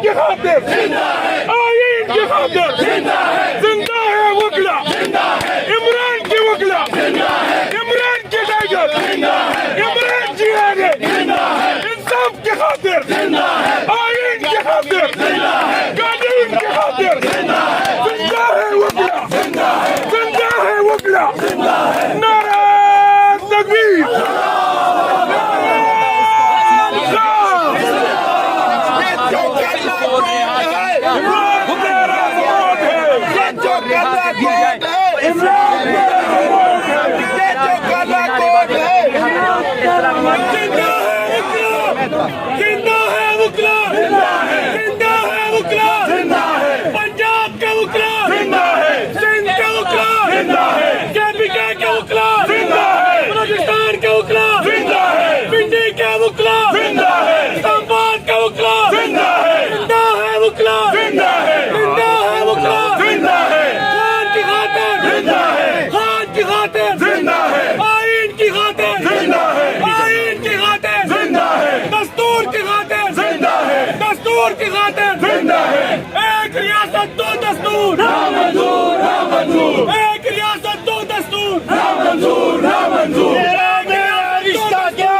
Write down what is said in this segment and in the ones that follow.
की खातिर, आईन की खातिर, जिंदा है वकला, इमरान की वकला, इमरान की टाइगर, इमरान की आगे, इंसाफ की खातिर, आईन की खातिर, कानून की खातिर, जिंदा है वकला, जिंदा है वकला, नारा तकबीर। जिंदा है वकला, जिंदा है वकला, पंजाब का वकला, सिंध का वकला, केपीके का वकला, बलूचिस्तान का वकला, पिंडी का वकला, इस्लामाबाद का वकला, जिंदा है वकला, जिंदा है वकला, खान की खातिर, खान की खातिर, आईन की खातिर, आईन की खातिर, दस्तूर की खातिर, दस्तूर की खातिर, एक रियासत दो दस्तूर, एक रियासत दो दस्तूर, रिश्ता क्या?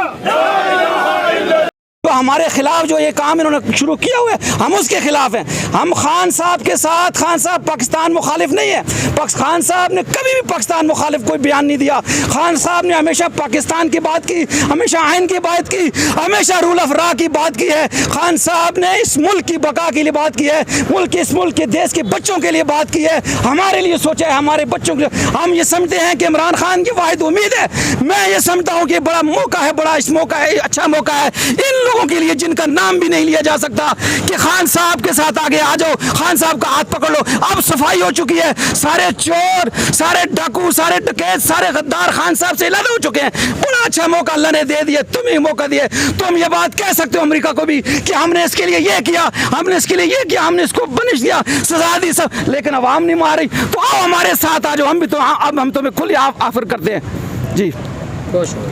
तो हमारे खिलाफ जो ये काम इन्होंने शुरू किया हुआ है, हम उसके खिलाफ हैं। हम खान साहब के साथ, खान साहब पाकिस्तान मुखालिफ नहीं है। खान साहब ने कभी भी पाकिस्तान मुखालिफ कोई बयान नहीं दिया। खान साहब ने हमेशा पाकिस्तान की बात की, हमेशा आइन की बात की, हमेशा रूल ऑफ लॉ की बात की है। खान साहब ने इस मुल्क की बका के लिए बात की है, इस मुल्क के देश के बच्चों के लिए बात की है, हमारे लिए सोचा है, हमारे बच्चों के लिए। हम ये समझते हैं कि इमरान खान की वाहिद उम्मीद है। मैं ये समझता हूँ कि बड़ा मौका है, बड़ा इस मौका है, अच्छा मौका है इन लोगों के लिए जिनका नाम भी नहीं लिया जा सकता, कि खान साहब के साथ आगे आ जाओ, खान साहब का हाथ पकड़ लो। अब सफाई हो चुकी है, सारे चोर, सारे डाकू, सारे डकैत, सारे गद्दार खान साहब से अलग हो चुके हैं। बड़ा अच्छा मौका अल्लाह ने दे दिया, तुम ही मौका दिए। तुम ये बात कह सकते हो अमेरिका को भी कि हमने इसके लिए ये किया, हमने इसके लिए ये किया, हमने इसको बनिश दिया, सजा दी सब, लेकिन अवाम नहीं मार रही। तो आओ हमारे साथ आ जाओ, हम भी तो अब हम तुम्हें खुली ऑफर करते हैं जी। खुश हो